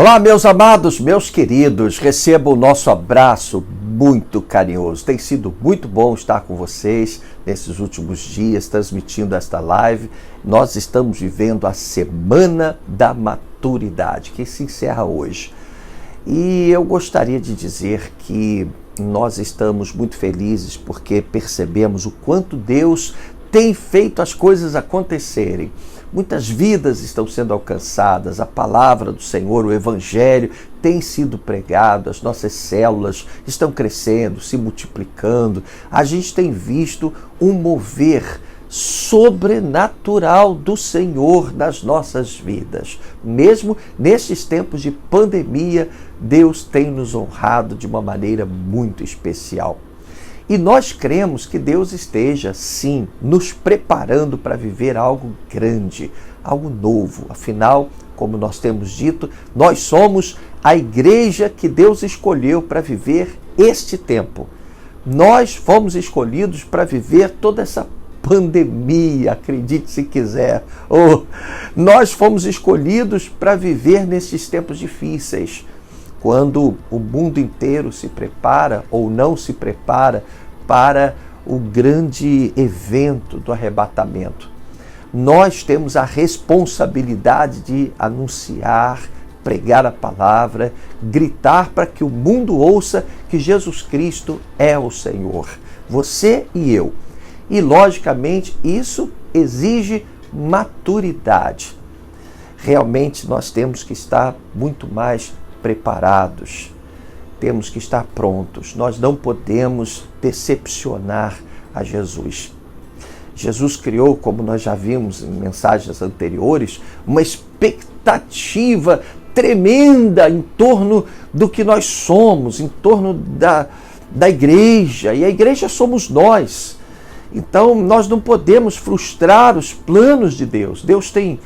Olá, meus amados, meus queridos, receba o nosso abraço muito carinhoso. Tem sido muito bom estar com vocês nesses últimos dias, transmitindo esta live. Nós estamos vivendo a Semana da Maturidade, que se encerra hoje. E eu gostaria de dizer que nós estamos muito felizes porque percebemos o quanto Deus tem feito as coisas acontecerem. Muitas vidas estão sendo alcançadas, a palavra do Senhor, o Evangelho tem sido pregado, as nossas células estão crescendo, se multiplicando. A gente tem visto um mover sobrenatural do Senhor nas nossas vidas. Mesmo nesses tempos de pandemia, Deus tem nos honrado de uma maneira muito especial. E nós cremos que Deus esteja, sim, nos preparando para viver algo grande, algo novo. Afinal, como nós temos dito, nós somos a igreja que Deus escolheu para viver este tempo. Nós fomos escolhidos para viver toda essa pandemia, acredite se quiser. Nós fomos escolhidos para viver nesses tempos difíceis, quando o mundo inteiro se prepara ou não se prepara para o grande evento do arrebatamento. Nós temos a responsabilidade de anunciar, pregar a palavra, gritar para que o mundo ouça que Jesus Cristo é o Senhor. Você e eu. E, logicamente, isso exige maturidade. Realmente, nós temos que estar muito mais preparados, temos que estar prontos. Nós não podemos decepcionar a Jesus. Jesus criou, como nós já vimos em mensagens anteriores, uma expectativa tremenda em torno do que nós somos, em torno da igreja, e a igreja somos nós. Então, nós não podemos frustrar os planos de Deus. Deus tem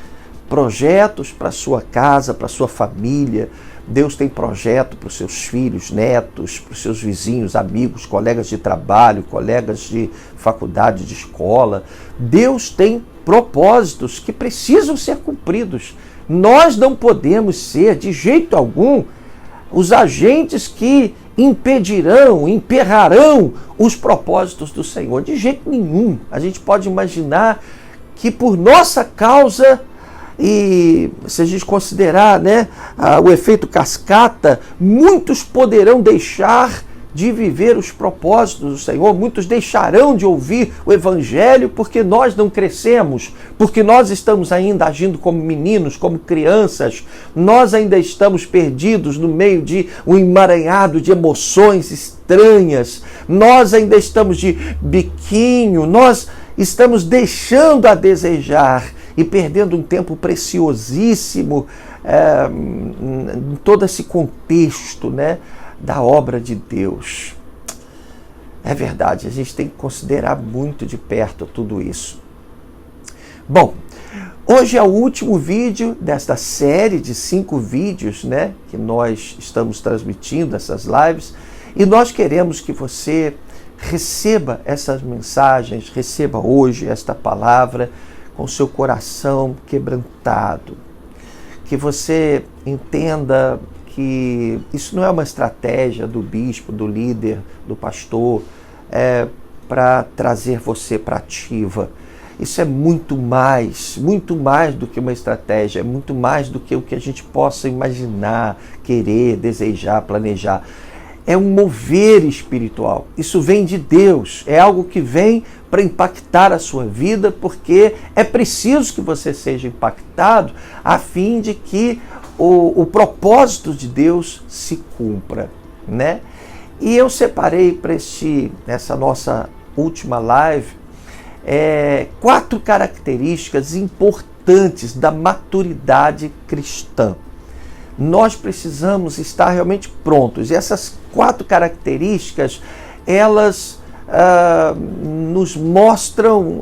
projetos para a sua casa, para a sua família. Deus tem projeto para os seus filhos, netos, para os seus vizinhos, amigos, colegas de trabalho, colegas de faculdade, de escola. Deus tem propósitos que precisam ser cumpridos. Nós não podemos ser, de jeito algum, os agentes que impedirão, emperrarão os propósitos do Senhor. De jeito nenhum. A gente pode imaginar que por nossa causa, e se a gente considerar, o efeito cascata, muitos poderão deixar de viver os propósitos do Senhor, muitos deixarão de ouvir o Evangelho porque nós não crescemos, porque nós estamos ainda agindo como meninos, como crianças, nós ainda estamos perdidos no meio de um emaranhado de emoções estranhas, nós ainda estamos de biquinho, nós estamos deixando a desejar e perdendo um tempo preciosíssimo em todo esse contexto, da obra de Deus. É verdade, a gente tem que considerar muito de perto tudo isso. Bom, hoje é o último vídeo desta série de 5 vídeos, que nós estamos transmitindo, essas lives, e nós queremos que você receba essas mensagens, receba hoje esta palavra com seu coração quebrantado, que você entenda que isso não é uma estratégia do bispo, do líder, do pastor, para trazer você para ativa. Isso é muito mais do que uma estratégia, é muito mais do que o que a gente possa imaginar, querer, desejar, planejar. É um mover espiritual. Isso vem de Deus, é algo que vem para impactar a sua vida, porque é preciso que você seja impactado a fim de que o propósito de Deus se cumpra, E eu separei para essa nossa última live 4 características importantes da maturidade cristã. Nós precisamos estar realmente prontos. E essas 4 características, elas nos mostram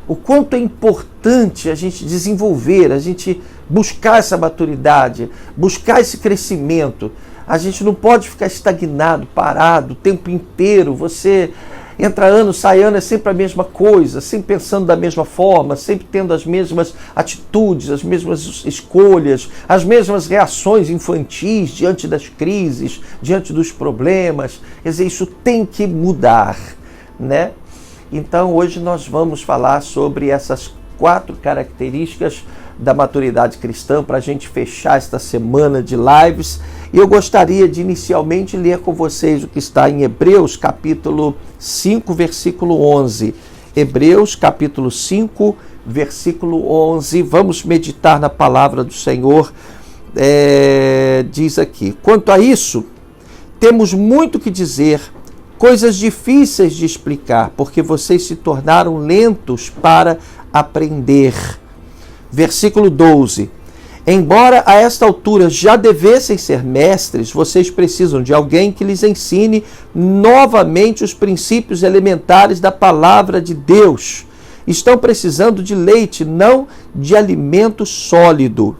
o quanto é importante a gente desenvolver, a gente buscar essa maturidade, buscar esse crescimento. A gente não pode ficar estagnado, parado o tempo inteiro. Você Entra ano, sai ano, é sempre a mesma coisa, sempre pensando da mesma forma, sempre tendo as mesmas atitudes, as mesmas escolhas, as mesmas reações infantis diante das crises, diante dos problemas. Quer dizer, isso tem que mudar, né? Então, hoje nós vamos falar sobre essas 4 características da maturidade cristã para a gente fechar esta semana de lives. E eu gostaria de inicialmente ler com vocês o que está em Hebreus capítulo 5, versículo 11. Hebreus capítulo 5, versículo 11. Vamos meditar na palavra do Senhor. Diz aqui: quanto a isso, temos muito que dizer, coisas difíceis de explicar, porque vocês se tornaram lentos para aprender. Versículo 12. Embora a esta altura já devessem ser mestres, vocês precisam de alguém que lhes ensine novamente os princípios elementares da palavra de Deus. Estão precisando de leite, não de alimento sólido.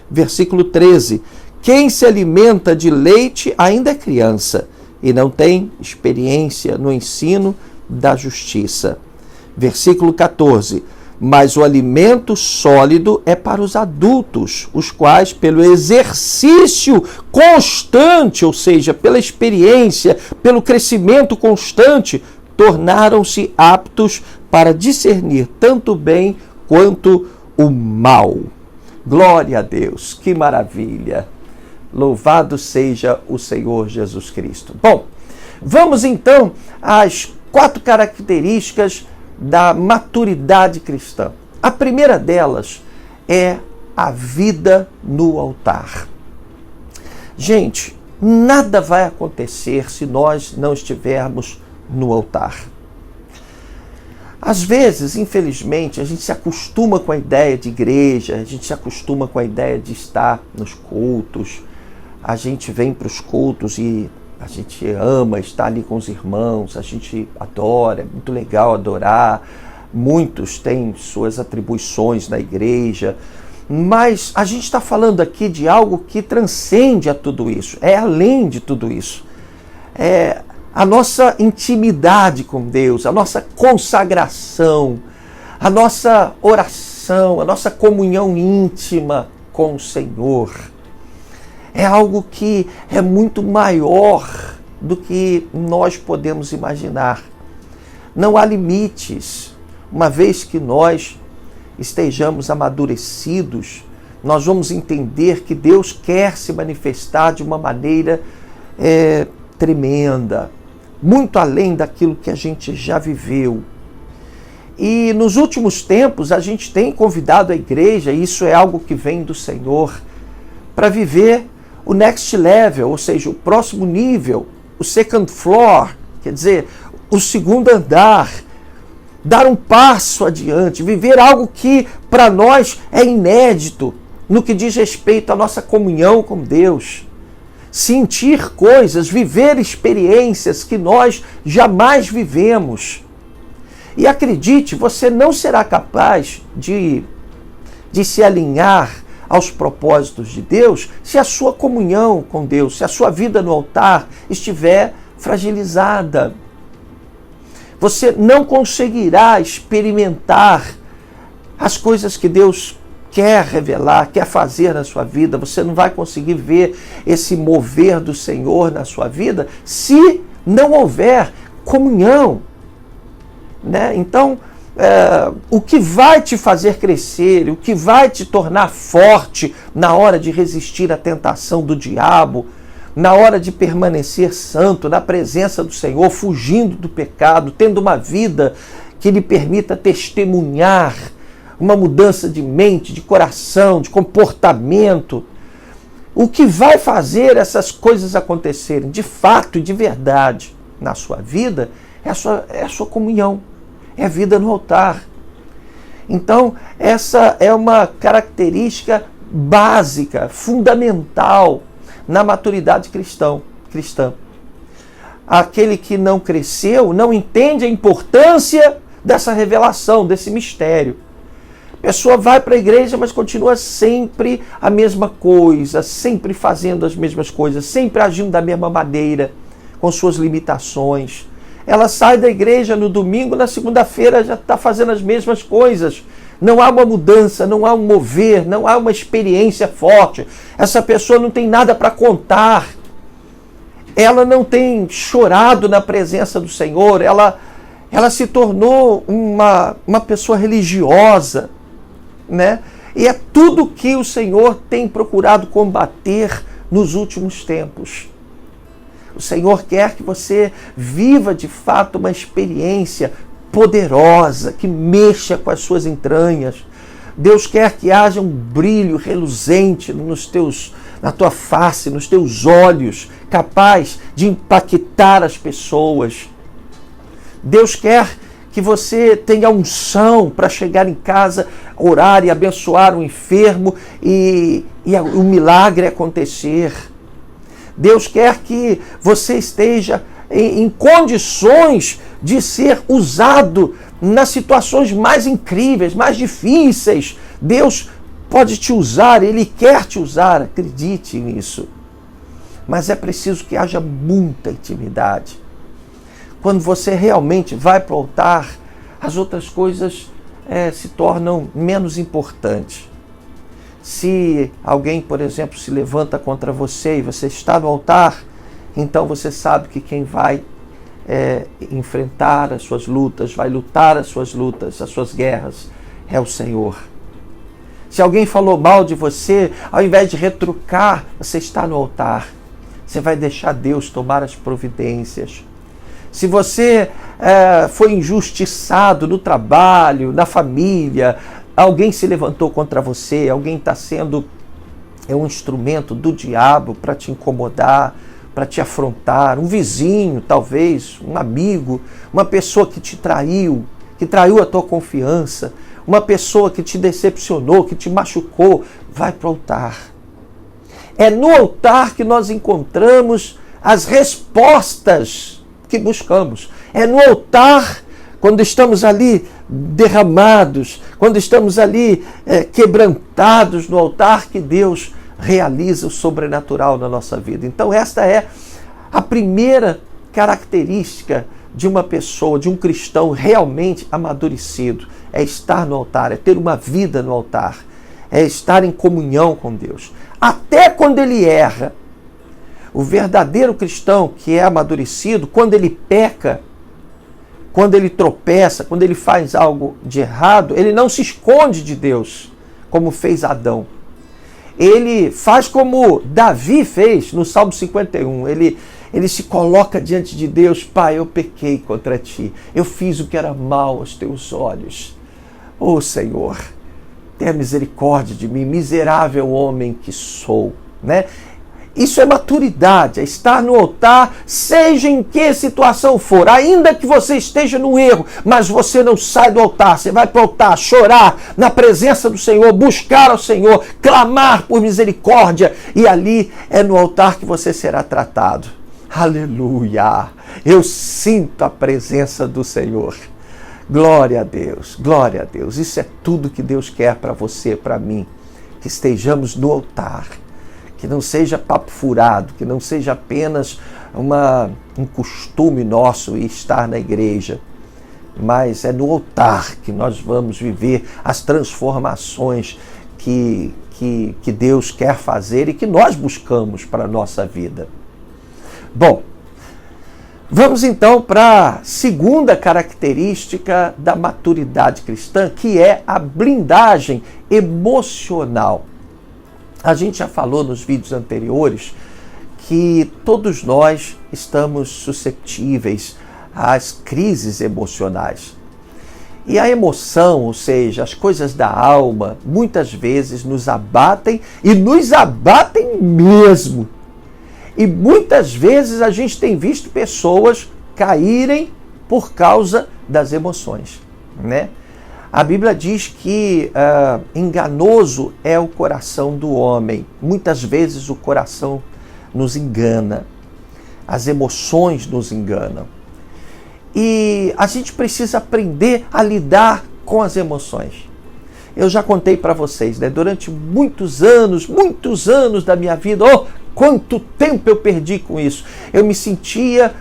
Versículo 13. Quem se alimenta de leite ainda é criança e não tem experiência no ensino da justiça. Versículo 14. Mas o alimento sólido é para os adultos, os quais, pelo exercício constante, ou seja, pela experiência, pelo crescimento constante, tornaram-se aptos para discernir tanto o bem quanto o mal. Glória a Deus, que maravilha! Louvado seja o Senhor Jesus Cristo. Bom, vamos então às 4 características da maturidade cristã. A primeira delas é a vida no altar. Gente, nada vai acontecer se nós não estivermos no altar. Às vezes, infelizmente, a gente se acostuma com a ideia de igreja, a gente se acostuma com a ideia de estar nos cultos, a gente vem para os cultos e a gente ama estar ali com os irmãos, a gente adora, é muito legal adorar, muitos têm suas atribuições na igreja, mas a gente está falando aqui de algo que transcende a tudo isso, é além de tudo isso. É a nossa intimidade com Deus, a nossa consagração, a nossa oração, a nossa comunhão íntima com o Senhor. É algo que é muito maior do que nós podemos imaginar. Não há limites. Uma vez que nós estejamos amadurecidos, nós vamos entender que Deus quer se manifestar de uma maneira tremenda, muito além daquilo que a gente já viveu. E nos últimos tempos a gente tem convidado a igreja, e isso é algo que vem do Senhor, para viver o next level, ou seja, o próximo nível, o second floor, quer dizer, o segundo andar, dar um passo adiante, viver algo que para nós é inédito no que diz respeito à nossa comunhão com Deus. Sentir coisas, viver experiências que nós jamais vivemos. E acredite, você não será capaz de se alinhar aos propósitos de Deus se a sua comunhão com Deus, se a sua vida no altar estiver fragilizada. Você não conseguirá experimentar as coisas que Deus quer revelar, quer fazer na sua vida. Você não vai conseguir ver esse mover do Senhor na sua vida se não houver comunhão, né? Então, o que vai te fazer crescer, o que vai te tornar forte na hora de resistir à tentação do diabo, na hora de permanecer santo, na presença do Senhor, fugindo do pecado, tendo uma vida que lhe permita testemunhar uma mudança de mente, de coração, de comportamento. O que vai fazer essas coisas acontecerem de fato e de verdade na sua vida é a sua comunhão. É a vida no altar. Então, essa é uma característica básica, fundamental na maturidade cristã. Aquele que não cresceu não entende a importância dessa revelação, desse mistério. A pessoa vai para a igreja, mas continua sempre a mesma coisa, sempre fazendo as mesmas coisas, sempre agindo da mesma maneira, com suas limitações. ela sai da igreja no domingo, na segunda-feira já está fazendo as mesmas coisas. Não há uma mudança, não há um mover, não há uma experiência forte. Essa pessoa não tem nada para contar. Ela não tem chorado na presença do Senhor. Ela se tornou uma pessoa religiosa, né? E é tudo que o Senhor tem procurado combater nos últimos tempos. O Senhor quer que você viva de fato uma experiência poderosa, que mexa com as suas entranhas. Deus quer que haja um brilho reluzente na tua face, nos teus olhos, capaz de impactar as pessoas. Deus quer que você tenha unção para chegar em casa, orar e abençoar o enfermo e o milagre acontecer. Deus quer que você esteja em condições de ser usado nas situações mais incríveis, mais difíceis. Deus pode te usar, Ele quer te usar, acredite nisso. Mas é preciso que haja muita intimidade. Quando você realmente vai para o altar, as outras coisas se tornam menos importantes. Se alguém, por exemplo, se levanta contra você e você está no altar, então você sabe que quem vai enfrentar as suas lutas, vai lutar as suas lutas, as suas guerras, é o Senhor. Se alguém falou mal de você, ao invés de retrucar, você está no altar. Você vai deixar Deus tomar as providências. Se você foi injustiçado no trabalho, na família, alguém se levantou contra você, alguém está sendo um instrumento do diabo para te incomodar, para te afrontar, um vizinho talvez, um amigo, uma pessoa que te traiu, que traiu a tua confiança, uma pessoa que te decepcionou, que te machucou, vai para o altar. É no altar que nós encontramos as respostas que buscamos. É no altar, quando estamos ali derramados, quando estamos ali quebrantados no altar, que Deus realiza o sobrenatural na nossa vida. Então esta é a primeira característica de uma pessoa, de um cristão realmente amadurecido. É estar no altar, é ter uma vida no altar, é estar em comunhão com Deus. Até quando ele erra, o verdadeiro cristão que é amadurecido, quando ele peca, quando ele tropeça, quando ele faz algo de errado, ele não se esconde de Deus, como fez Adão. Ele faz como Davi fez no Salmo 51. Ele se coloca diante de Deus: Pai, eu pequei contra ti. Eu fiz o que era mal aos teus olhos. Ó Senhor, tenha misericórdia de mim, miserável homem que sou. Né? Isso é maturidade, é estar no altar, seja em que situação for, ainda que você esteja no erro, mas você não sai do altar, você vai para o altar chorar na presença do Senhor, buscar ao Senhor, clamar por misericórdia, e ali é no altar que você será tratado. Aleluia! Eu sinto a presença do Senhor. Glória a Deus, glória a Deus. Isso é tudo que Deus quer para você, para mim, que estejamos no altar. Que não seja papo furado, que não seja apenas um costume nosso estar na igreja, mas é no altar que nós vamos viver as transformações que Deus quer fazer e que nós buscamos para a nossa vida. Bom, vamos então para a segunda característica da maturidade cristã, que é a blindagem emocional. A gente já falou nos vídeos anteriores que todos nós estamos suscetíveis às crises emocionais. E a emoção, ou seja, as coisas da alma, muitas vezes nos abatem e nos abatem mesmo. E muitas vezes a gente tem visto pessoas caírem por causa das emoções, né? A Bíblia diz que enganoso é o coração do homem. Muitas vezes o coração nos engana, as emoções nos enganam. E a gente precisa aprender a lidar com as emoções. Eu já contei para vocês, né? Durante muitos anos da minha vida, quanto tempo eu perdi com isso. Eu me sentia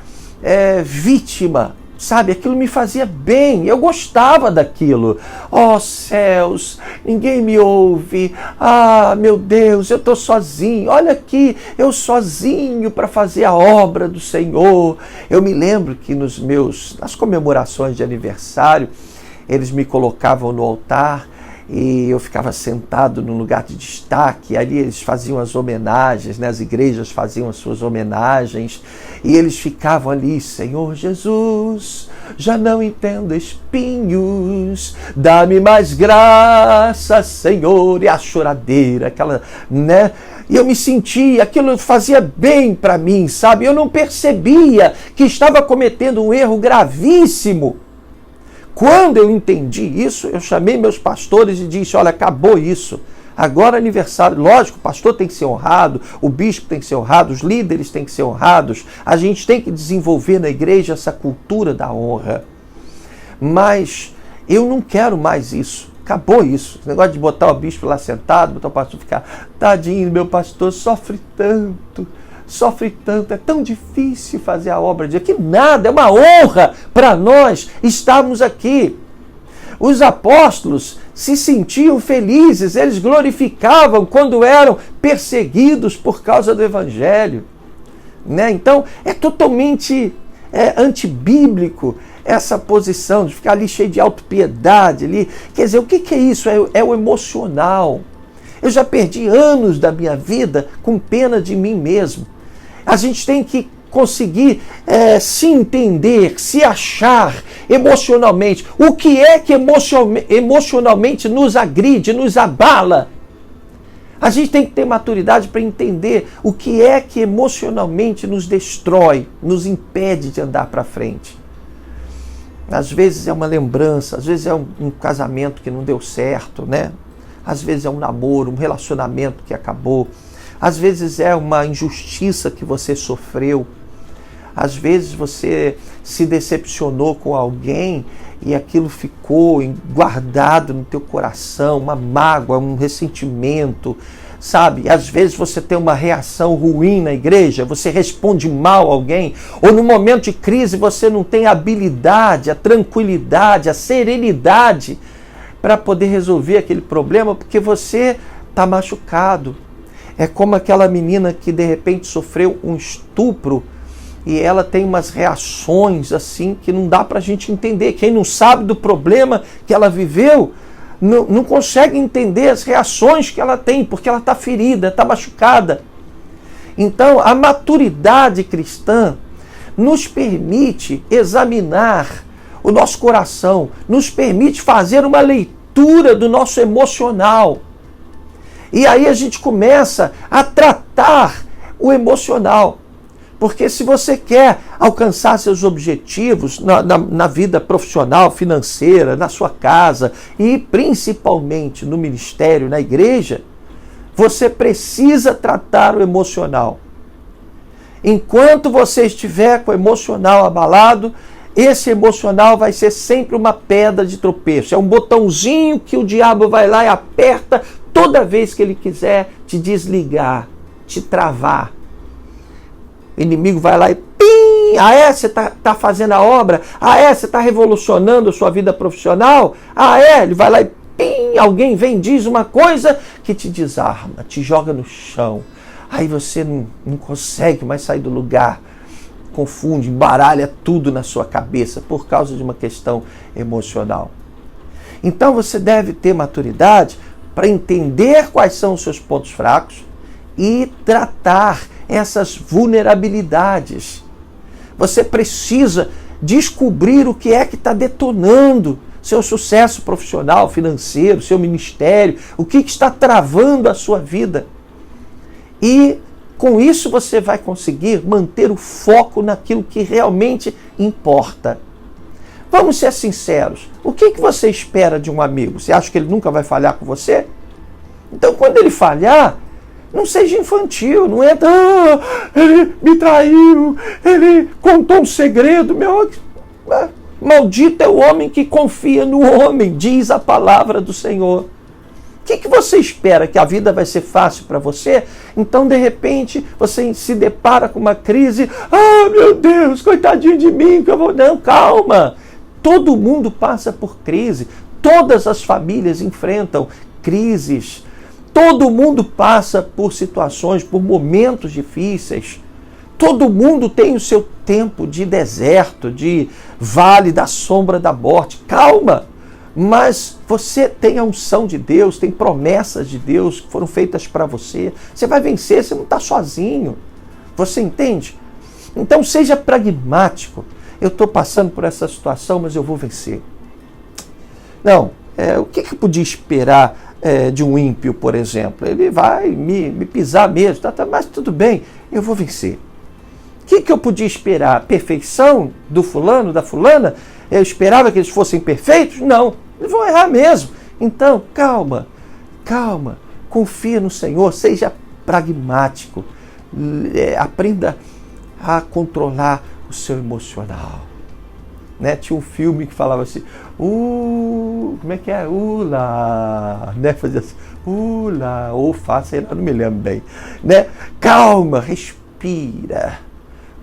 vítima Sabe, aquilo me fazia bem, eu gostava daquilo. Oh céus, ninguém me ouve. Ah, meu Deus, eu estou sozinho. Olha aqui, eu sozinho para fazer a obra do Senhor. Eu me lembro que nas comemorações de aniversário, eles me colocavam no altar e eu ficava sentado num lugar de destaque. Ali eles faziam as homenagens, né? As igrejas faziam as suas homenagens, e eles ficavam ali: Senhor Jesus, já não entendo espinhos, dá-me mais graça, Senhor. E a choradeira, aquela, né? E eu me sentia, aquilo fazia bem para mim, sabe? Eu não percebia que estava cometendo um erro gravíssimo. Quando eu entendi isso, eu chamei meus pastores e disse: olha, acabou isso. Agora é aniversário. Lógico, o pastor tem que ser honrado, o bispo tem que ser honrado, os líderes têm que ser honrados. A gente tem que desenvolver na igreja essa cultura da honra. Mas eu não quero mais isso. Acabou isso. Esse negócio de botar o bispo lá sentado, botar o pastor ficar: tadinho, meu pastor sofre tanto, é tão difícil fazer a obra de Deus. Que nada, é uma honra para nós estarmos aqui. Os apóstolos se sentiam felizes, eles glorificavam quando eram perseguidos por causa do evangelho, né? Então é totalmente antibíblico essa posição de ficar ali cheio de autopiedade ali. Quer dizer, o que é isso? É o emocional. Eu já perdi anos da minha vida com pena de mim mesmo. A gente tem que conseguir se entender, se achar emocionalmente. O que é que emocionalmente nos agride, nos abala? A gente tem que ter maturidade para entender o que é que emocionalmente nos destrói, nos impede de andar para frente. Às vezes é uma lembrança, às vezes é um casamento que não deu certo, né? Às vezes é um namoro, um relacionamento que acabou. Às vezes é uma injustiça que você sofreu. Às vezes você se decepcionou com alguém e aquilo ficou guardado no teu coração, uma mágoa, um ressentimento, sabe? Às vezes você tem uma reação ruim na igreja, você responde mal a alguém, ou no momento de crise você não tem a habilidade, a tranquilidade, a serenidade para poder resolver aquele problema porque você está machucado. É como aquela menina que de repente sofreu um estupro e ela tem umas reações assim que não dá para a gente entender. Quem não sabe do problema que ela viveu não consegue entender as reações que ela tem, porque ela está ferida, está machucada. Então a maturidade cristã nos permite examinar o nosso coração, nos permite fazer uma leitura do nosso emocional. E aí a gente começa a tratar o emocional. Porque se você quer alcançar seus objetivos na vida profissional, financeira, na sua casa e principalmente no ministério, na igreja, você precisa tratar o emocional. Enquanto você estiver com o emocional abalado, esse emocional vai ser sempre uma pedra de tropeço. É um botãozinho que o diabo vai lá e aperta toda vez que ele quiser te desligar, te travar. O inimigo vai lá e pim! Ah, é? Você está fazendo a obra? Ah, é? Você está revolucionando a sua vida profissional? Ah, é? Ele vai lá e pim! Alguém vem e diz uma coisa que te desarma, te joga no chão. Aí você não consegue mais sair do lugar. Confunde, embaralha tudo na sua cabeça por causa de uma questão emocional. Então você deve ter maturidade para entender quais são os seus pontos fracos e tratar essas vulnerabilidades. Você precisa descobrir o que é que está detonando seu sucesso profissional, financeiro, seu ministério, o que está travando a sua vida. E com isso você vai conseguir manter o foco naquilo que realmente importa. Vamos ser sinceros. O que você espera de um amigo? Você acha que ele nunca vai falhar com você? Então, quando ele falhar, não seja infantil, não é... ele me traiu, ele contou um segredo. Maldito é o homem que confia no homem, diz a palavra do Senhor. que você espera? Que a vida vai ser fácil para você? Então, de repente, você se depara com uma crise. Ah, meu Deus, coitadinho de mim, que eu vou... Não, calma. Todo mundo passa por crise. Todas as famílias enfrentam crises. Todo mundo passa por situações, por momentos difíceis. Todo mundo tem o seu tempo de deserto, de vale da sombra da morte. Calma! Mas você tem a unção de Deus, tem promessas de Deus que foram feitas para você. Você vai vencer, você não está sozinho. Você entende? Então seja pragmático. Eu estou passando por essa situação, mas eu vou vencer. Não, o que eu podia esperar de um ímpio, por exemplo? Ele vai me pisar mesmo, mas tudo bem, eu vou vencer. O que eu podia esperar? Perfeição do fulano, da fulana? Eu esperava que eles fossem perfeitos? Não, eles vão errar mesmo. Então, calma, confia no Senhor, seja pragmático, aprenda a controlar o seu emocional. Né? Tinha um filme que falava assim, como é que é? Ula, né? Fazia assim, ula, ou faça, eu não me lembro bem. Né? Calma, respira,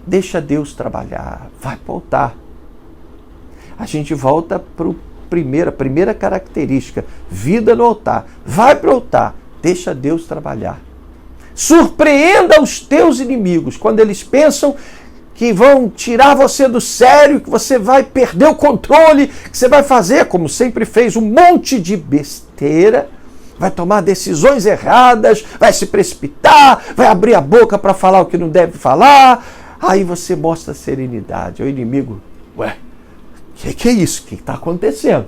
deixa Deus trabalhar, vai para o altar. A gente volta para a primeira característica, vida no altar. Vai para o altar, deixa Deus trabalhar. Surpreenda os teus inimigos quando eles pensam que vão tirar você do sério, que você vai perder o controle, que você vai fazer, como sempre fez, um monte de besteira, vai tomar decisões erradas, vai se precipitar, vai abrir a boca para falar o que não deve falar. Aí você mostra serenidade. O inimigo, que é isso? O que está acontecendo?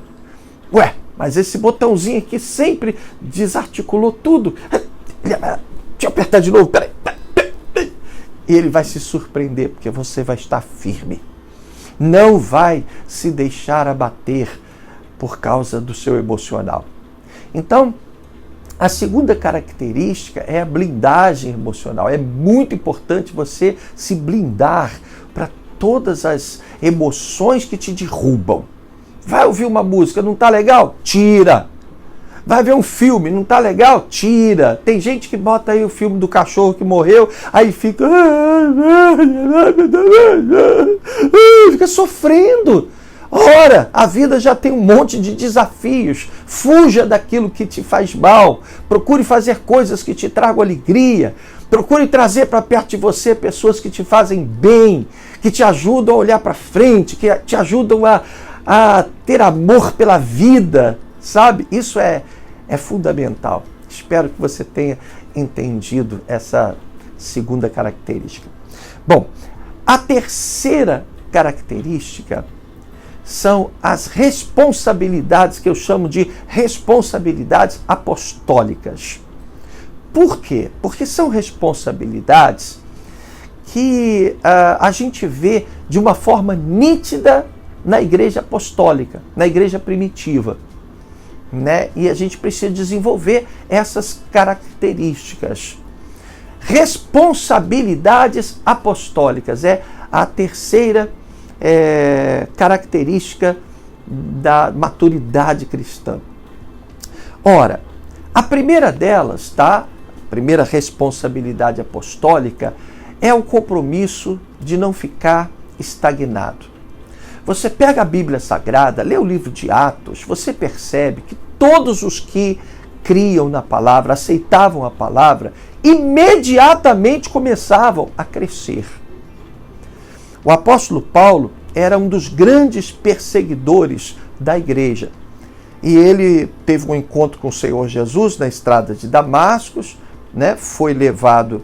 Mas esse botãozinho aqui sempre desarticulou tudo. Deixa eu apertar de novo, peraí. E ele vai se surpreender, porque você vai estar firme. Não vai se deixar abater por causa do seu emocional. Então, a segunda característica é a blindagem emocional. É muito importante você se blindar para todas as emoções que te derrubam. Vai ouvir uma música, não está legal? Tira! Vai ver um filme, não tá legal? Tira. Tem gente que bota aí o filme do cachorro que morreu, aí fica sofrendo. Ora, a vida já tem um monte de desafios. Fuja daquilo que te faz mal. Procure fazer coisas que te tragam alegria. Procure trazer para perto de você pessoas que te fazem bem, que te ajudam a olhar para frente, que te ajudam a ter amor pela vida. Sabe? Isso é fundamental. Espero que você tenha entendido essa segunda característica. Bom, a terceira característica são as responsabilidades, que eu chamo de responsabilidades apostólicas. Por quê? Porque são responsabilidades que a gente vê de uma forma nítida na igreja apostólica, na igreja primitiva. Né? E a gente precisa desenvolver essas características. Responsabilidades apostólicas é a terceira característica da maturidade cristã. Ora, a primeira delas, tá? A primeira responsabilidade apostólica é o compromisso de não ficar estagnado. Você pega a Bíblia Sagrada, lê o livro de Atos, você percebe que todos os que criam na palavra, aceitavam a palavra, imediatamente começavam a crescer. O apóstolo Paulo era um dos grandes perseguidores da igreja. E ele teve um encontro com o Senhor Jesus na estrada de Damasco, né? Foi levado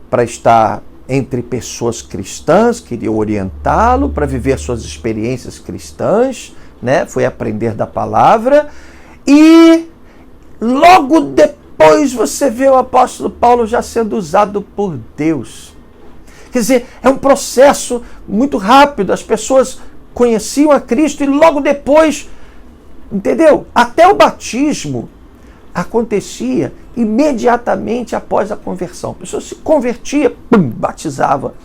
para estar entre pessoas cristãs, queriam orientá-lo para viver suas experiências cristãs, né? Foi aprender da palavra, e logo depois você vê o apóstolo Paulo já sendo usado por Deus. Quer dizer, é um processo muito rápido, as pessoas conheciam a Cristo e logo depois, entendeu? Até o batismo acontecia imediatamente após a conversão. A pessoa se convertia, batizava,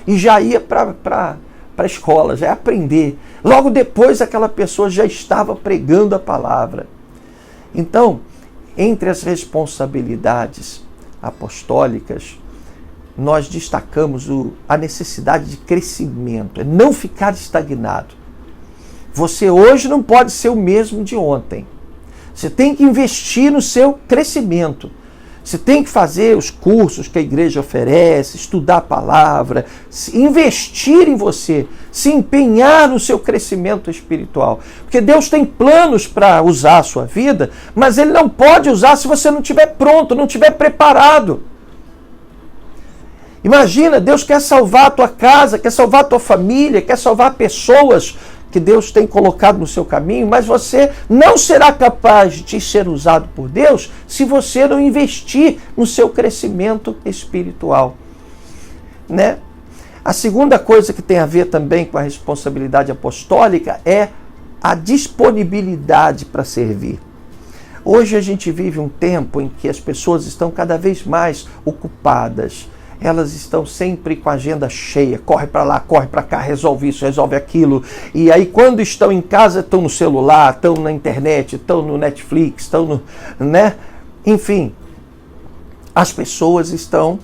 e já ia para para a escola, já é aprender. Logo depois aquela pessoa já estava pregando a palavra. Então, entre as responsabilidades apostólicas, nós destacamos a necessidade de crescimento, é não ficar estagnado. Você hoje não pode ser o mesmo de ontem. Você tem que investir no seu crescimento. Você tem que fazer os cursos que a igreja oferece, estudar a palavra, investir em você, se empenhar no seu crescimento espiritual. Porque Deus tem planos para usar a sua vida, mas Ele não pode usar se você não estiver pronto, não estiver preparado. Imagina, Deus quer salvar a tua casa, quer salvar a tua família, quer salvar pessoas que Deus tem colocado no seu caminho, mas você não será capaz de ser usado por Deus se você não investir no seu crescimento espiritual, né? A segunda coisa que tem a ver também com a responsabilidade apostólica é a disponibilidade para servir. Hoje a gente vive um tempo em que as pessoas estão cada vez mais ocupadas. Elas estão sempre com a agenda cheia, corre para lá, corre para cá, resolve isso, resolve aquilo. E aí quando estão em casa, estão no celular, estão na internet, estão no Netflix, estão no... né? Enfim, as pessoas estão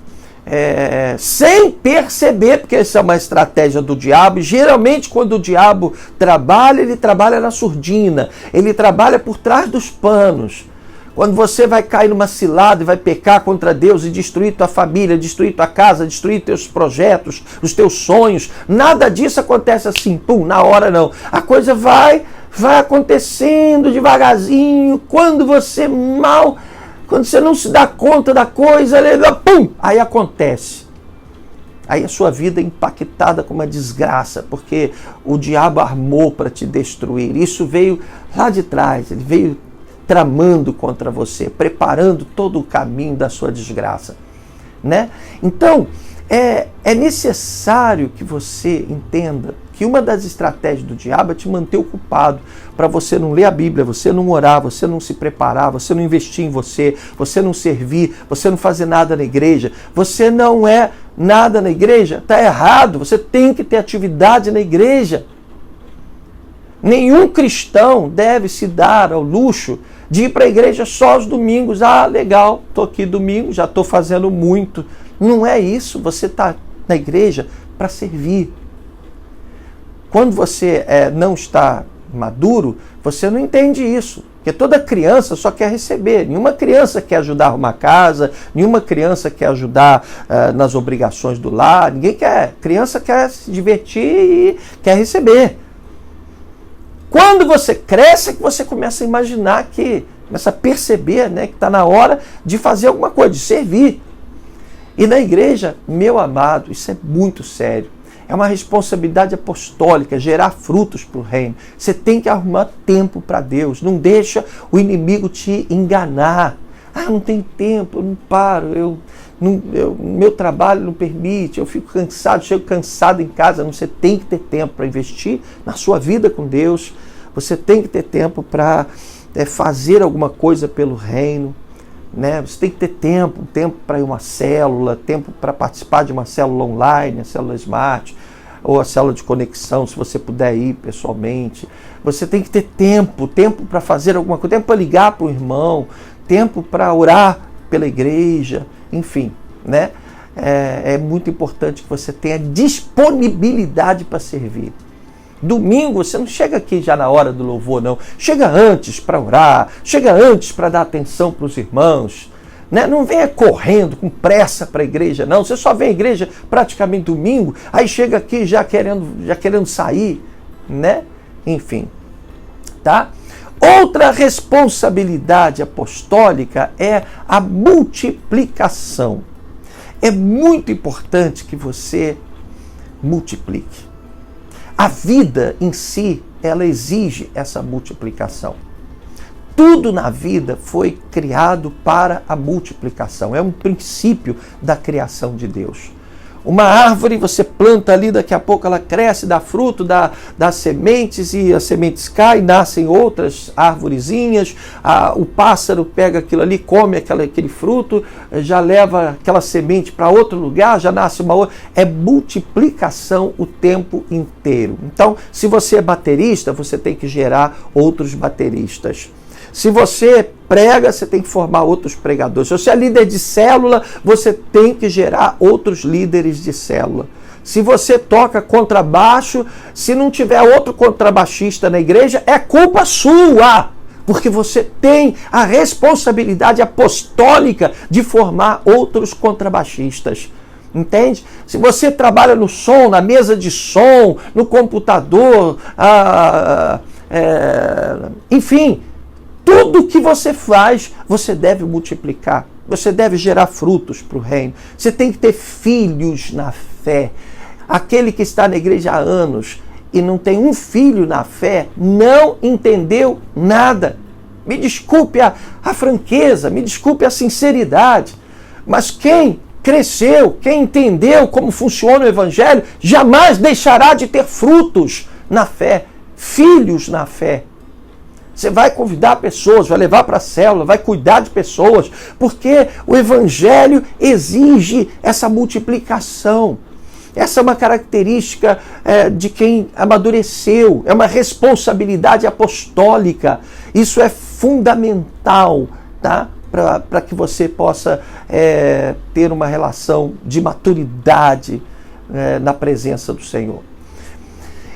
sem perceber, porque essa é uma estratégia do diabo. E geralmente quando o diabo trabalha, ele trabalha na surdina, ele trabalha por trás dos panos. Quando você vai cair numa cilada e vai pecar contra Deus e destruir tua família, destruir tua casa, destruir teus projetos, os teus sonhos, nada disso acontece assim, pum, na hora não. A coisa vai acontecendo devagarzinho, quando você não se dá conta da coisa, pum, aí acontece. Aí a sua vida é impactada com uma desgraça, porque o diabo armou para te destruir. Isso veio lá de trás, ele veio tramando contra você, preparando todo o caminho da sua desgraça, né? Então, é necessário que você entenda que uma das estratégias do diabo é te manter ocupado, para você não ler a Bíblia, você não orar, você não se preparar, você não investir em você não servir, você não fazer nada na igreja. Você não é nada na igreja? Está errado, você tem que ter atividade na igreja. Nenhum cristão deve se dar ao luxo de ir para a igreja só aos domingos. Ah, legal, estou aqui domingo, já estou fazendo muito. Não é isso, você está na igreja para servir. Quando você não está maduro, você não entende isso. Porque toda criança só quer receber. Nenhuma criança quer ajudar a arrumar casa, nenhuma criança quer ajudar nas obrigações do lar. Ninguém quer. Criança quer se divertir e quer receber. Quando você cresce, é que você começa a imaginar começa a perceber, né, que está na hora de fazer alguma coisa, de servir. E na igreja, meu amado, isso é muito sério. É uma responsabilidade apostólica, gerar frutos para o reino. Você tem que arrumar tempo para Deus. Não deixa o inimigo te enganar. Ah, não tem tempo, eu não paro, meu trabalho não permite, eu fico cansado, chego cansado em casa. Não, você tem que ter tempo para investir na sua vida com Deus. Você tem que ter tempo para fazer alguma coisa pelo reino, né? Você tem que ter tempo para ir a uma célula, tempo para participar de uma célula online, a célula Smart, ou a célula de conexão, se você puder ir pessoalmente. Você tem que ter tempo para fazer alguma coisa, tempo para ligar para o irmão, tempo para orar pela igreja, enfim, né? É muito importante que você tenha disponibilidade para servir. Domingo, você não chega aqui já na hora do louvor, não. Chega antes para orar, chega antes para dar atenção para os irmãos, né? Não venha correndo, com pressa para a igreja, não. Você só vem à igreja praticamente domingo, aí chega aqui já querendo sair, né? Enfim, tá? Outra responsabilidade apostólica é a multiplicação. É muito importante que você multiplique. A vida em si, ela exige essa multiplicação. Tudo na vida foi criado para a multiplicação. É um princípio da criação de Deus. Uma árvore você planta ali, daqui a pouco ela cresce, dá fruto, dá sementes, e as sementes caem, nascem outras arvorezinhas, o pássaro pega aquilo ali, come aquele fruto, já leva aquela semente para outro lugar, já nasce uma outra. É multiplicação o tempo inteiro. Então, se você é baterista, você tem que gerar outros bateristas. Se você prega, você tem que formar outros pregadores. Se você é líder de célula, você tem que gerar outros líderes de célula. Se você toca contrabaixo, se não tiver outro contrabaixista na igreja, é culpa sua, porque você tem a responsabilidade apostólica de formar outros contrabaixistas. Entende? Se você trabalha no som, na mesa de som, no computador, enfim, tudo que você faz, você deve multiplicar. Você deve gerar frutos para o reino. Você tem que ter filhos na fé. Aquele que está na igreja há anos e não tem um filho na fé, não entendeu nada. Me desculpe a franqueza, me desculpe a sinceridade, mas quem cresceu, quem entendeu como funciona o evangelho, jamais deixará de ter frutos na fé, filhos na fé. Você vai convidar pessoas, vai levar para a célula, vai cuidar de pessoas, porque o evangelho exige essa multiplicação. Essa é uma característica de quem amadureceu, é uma responsabilidade apostólica. Isso é fundamental, tá? Para que você possa ter uma relação de maturidade na presença do Senhor.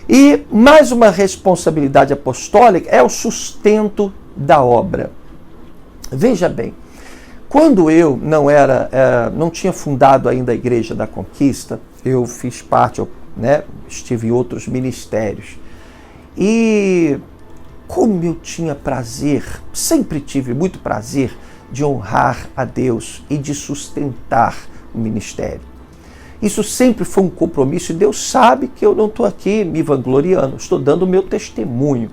E mais uma responsabilidade apostólica é o sustento da obra. Veja bem, quando eu não tinha fundado ainda a Igreja da Conquista, eu fiz parte, estive em outros ministérios. E como eu tinha prazer, sempre tive muito prazer de honrar a Deus e de sustentar o ministério. Isso sempre foi um compromisso e Deus sabe que eu não estou aqui me vangloriando, estou dando o meu testemunho.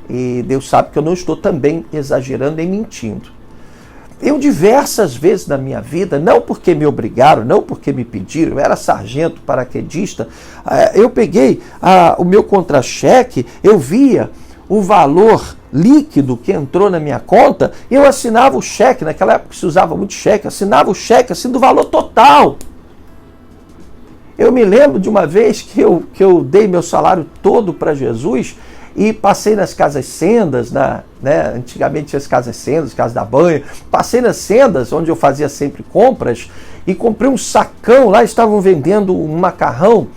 E Deus sabe que eu não estou também exagerando nem mentindo. Eu diversas vezes na minha vida, não porque me obrigaram, não porque me pediram, eu era sargento paraquedista, eu peguei o meu contra-cheque, eu via o valor líquido que entrou na minha conta, eu assinava o cheque, naquela época se usava muito cheque, assinava o cheque assim do valor total. Eu me lembro de uma vez que eu dei meu salário todo para Jesus e passei nas casas sendas, antigamente tinha as casas sendas, casas da banha, passei nas sendas, onde eu fazia sempre compras, e comprei um sacão, lá estavam vendendo um macarrão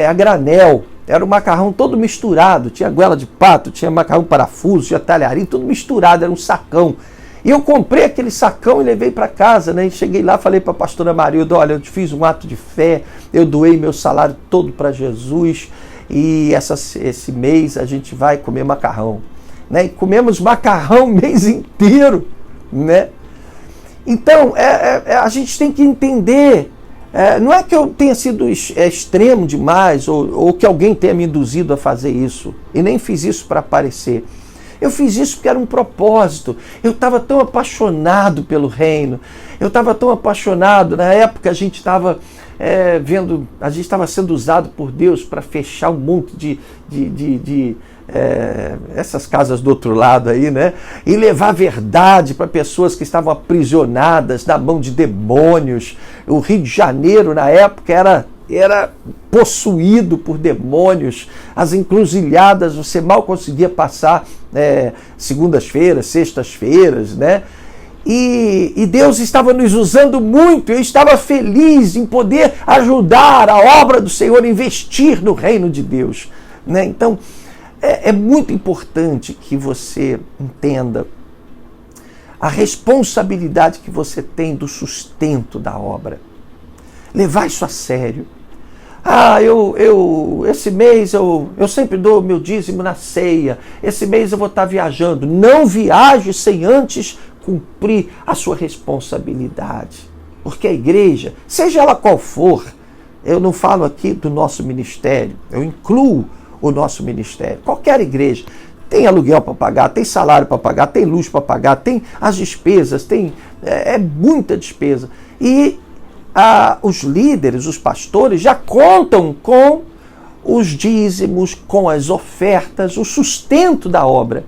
a granel, era um macarrão todo misturado, tinha goela de pato, tinha macarrão parafuso, tinha talharim, tudo misturado, era um sacão. E eu comprei aquele sacão e levei para casa, E cheguei lá, falei para a pastora Marilda, olha, eu fiz um ato de fé, eu doei meu salário todo para Jesus e esse mês a gente vai comer macarrão, E comemos macarrão o mês inteiro, Então, a gente tem que entender, não é que eu tenha sido extremo demais ou que alguém tenha me induzido a fazer isso, e nem fiz isso para aparecer. Eu fiz isso porque era um propósito. Eu estava tão apaixonado pelo reino. Eu estava tão apaixonado. Na época a gente estava a gente estava sendo usado por Deus para fechar um monte de essas casas do outro lado aí, E levar verdade para pessoas que estavam aprisionadas na mão de demônios. O Rio de Janeiro, na época, era possuído por demônios, as encruzilhadas você mal conseguia passar segundas-feiras, sextas-feiras, E Deus estava nos usando muito, eu estava feliz em poder ajudar a obra do Senhor, investir no reino de Deus, Então, é muito importante que você entenda a responsabilidade que você tem do sustento da obra. Levar isso a sério. Esse mês eu sempre dou meu dízimo na ceia. Esse mês eu vou estar viajando. Não viaje sem antes cumprir a sua responsabilidade. Porque a igreja, seja ela qual for, eu não falo aqui do nosso ministério, eu incluo o nosso ministério. Qualquer igreja tem aluguel para pagar, tem salário para pagar, tem luz para pagar, tem as despesas, é muita despesa. E os líderes, os pastores, já contam com os dízimos, com as ofertas, o sustento da obra.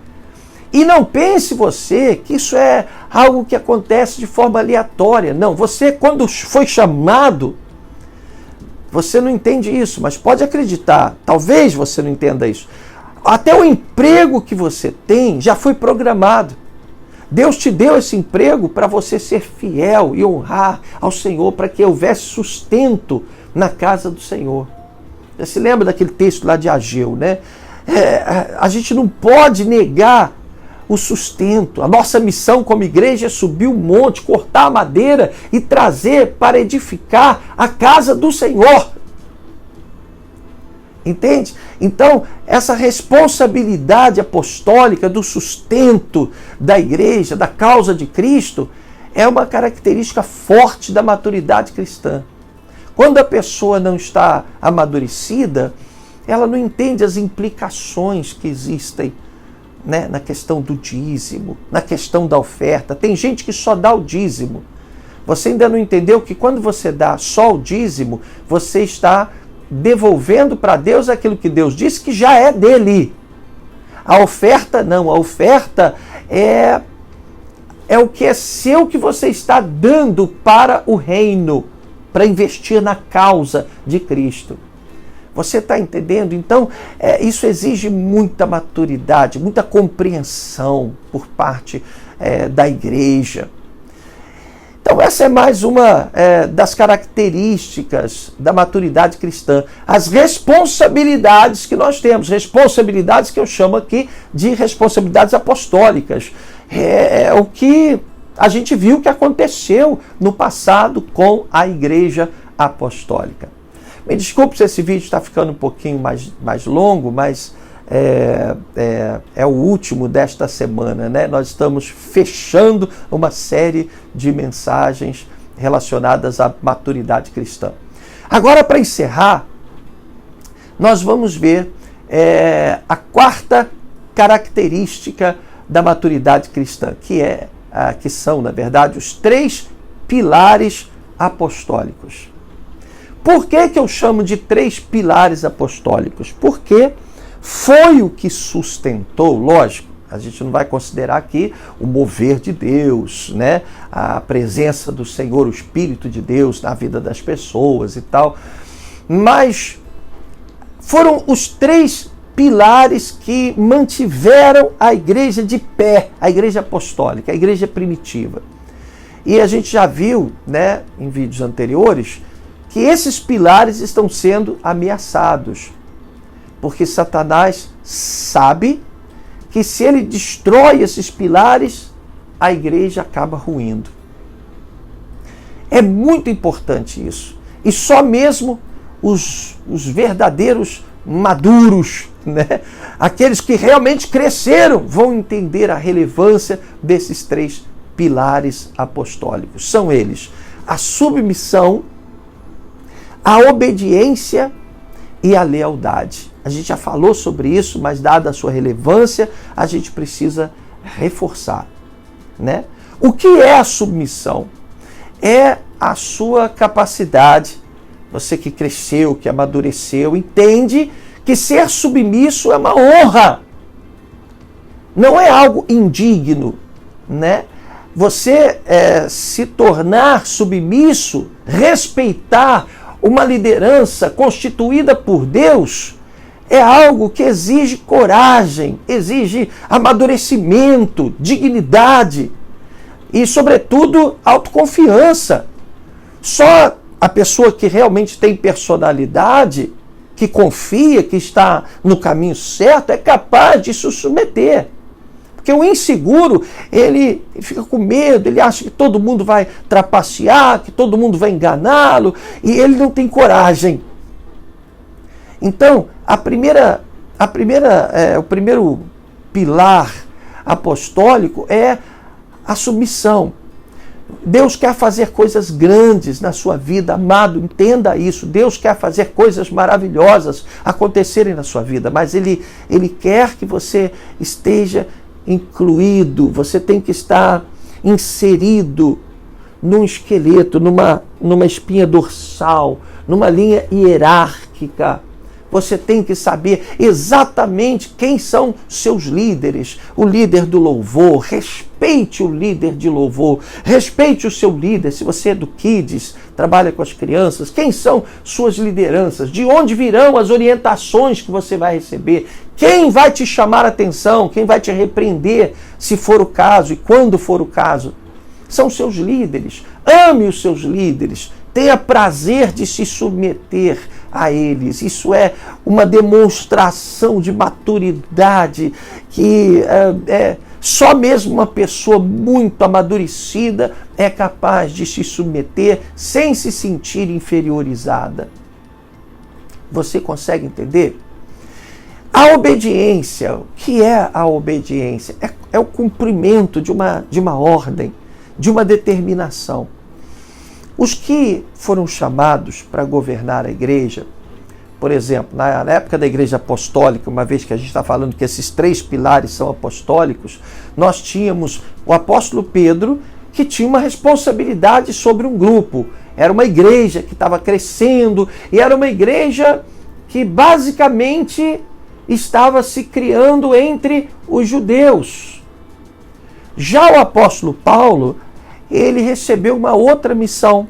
E não pense você que isso é algo que acontece de forma aleatória. Não, você quando foi chamado, você não entende isso, mas pode acreditar, talvez você não entenda isso. Até o emprego que você tem já foi programado. Deus te deu esse emprego para você ser fiel e honrar ao Senhor, para que houvesse sustento na casa do Senhor. Você se lembra daquele texto lá de Ageu, né? A gente não pode negar o sustento. A nossa missão como igreja é subir o monte, cortar a madeira e trazer para edificar a casa do Senhor. Entende? Então, essa responsabilidade apostólica do sustento da igreja, da causa de Cristo, é uma característica forte da maturidade cristã. Quando a pessoa não está amadurecida, ela não entende as implicações que existem, né, na questão do dízimo, na questão da oferta. Tem gente que só dá o dízimo. Você ainda não entendeu que quando você dá só o dízimo, você está devolvendo para Deus aquilo que Deus disse que já é dele. A oferta não, a oferta é o que é seu, que você está dando para o reino, para investir na causa de Cristo. Você está entendendo? Então, isso exige muita maturidade, muita compreensão por parte da igreja. Então, essa é mais uma das características da maturidade cristã. As responsabilidades que nós temos, responsabilidades que eu chamo aqui de responsabilidades apostólicas. É o que a gente viu que aconteceu no passado com a igreja apostólica. Me desculpe se esse vídeo está ficando um pouquinho mais longo, mas é o último desta semana, né? Nós estamos fechando uma série de mensagens relacionadas à maturidade cristã. Agora, para encerrar, nós vamos ver a quarta característica da maturidade cristã, que são, na verdade, os 3 pilares apostólicos. Por que eu chamo de 3 pilares apostólicos? Porque foi o que sustentou, lógico, a gente não vai considerar aqui o mover de Deus, né? A presença do Senhor, o Espírito de Deus na vida das pessoas e tal, mas foram os 3 pilares que mantiveram a igreja de pé, a igreja apostólica, a igreja primitiva. E a gente já viu, né, em vídeos anteriores, que esses pilares estão sendo ameaçados, porque Satanás sabe que se ele destrói esses pilares, a igreja acaba ruindo. É muito importante isso. E só mesmo os verdadeiros maduros, né, aqueles que realmente cresceram, vão entender a relevância desses 3 pilares apostólicos. São eles: a submissão, a obediência e a lealdade. A gente já falou sobre isso, mas dada a sua relevância, a gente precisa reforçar, né? O que é a submissão? É a sua capacidade, você que cresceu, que amadureceu, entende que ser submisso é uma honra, não é algo indigno, né? Você se tornar submisso, respeitar uma liderança constituída por Deus, é algo que exige coragem, exige amadurecimento, dignidade e, sobretudo, autoconfiança. Só a pessoa que realmente tem personalidade, que confia, que está no caminho certo, é capaz de se submeter. Porque o inseguro, ele fica com medo, ele acha que todo mundo vai trapacear, que todo mundo vai enganá-lo, e ele não tem coragem. Então, o primeiro pilar apostólico é a submissão. Deus quer fazer coisas grandes na sua vida, amado, entenda isso. Deus quer fazer coisas maravilhosas acontecerem na sua vida, mas Ele quer que você esteja incluído, você tem que estar inserido num esqueleto, numa espinha dorsal, numa linha hierárquica. Você tem que saber exatamente quem são seus líderes. O líder do louvor, respeite o líder de louvor, respeite o seu líder. Se você é do Kids, trabalha com as crianças, quem são suas lideranças? De onde virão as orientações que você vai receber? Quem vai te chamar a atenção? Quem vai te repreender, se for o caso e quando for o caso? São seus líderes. Ame os seus líderes. Tenha prazer de se submeter a eles. Isso é uma demonstração de maturidade que só mesmo uma pessoa muito amadurecida é capaz de se submeter sem se sentir inferiorizada. Você consegue entender? A obediência, o que é a obediência? É o cumprimento de uma ordem, de uma determinação. Os que foram chamados para governar a igreja, por exemplo, na época da igreja apostólica, uma vez que a gente está falando que esses 3 pilares são apostólicos, nós tínhamos o apóstolo Pedro, que tinha uma responsabilidade sobre um grupo. Era uma igreja que estava crescendo e era uma igreja que basicamente estava se criando entre os judeus. Já o apóstolo Paulo, ele recebeu uma outra missão.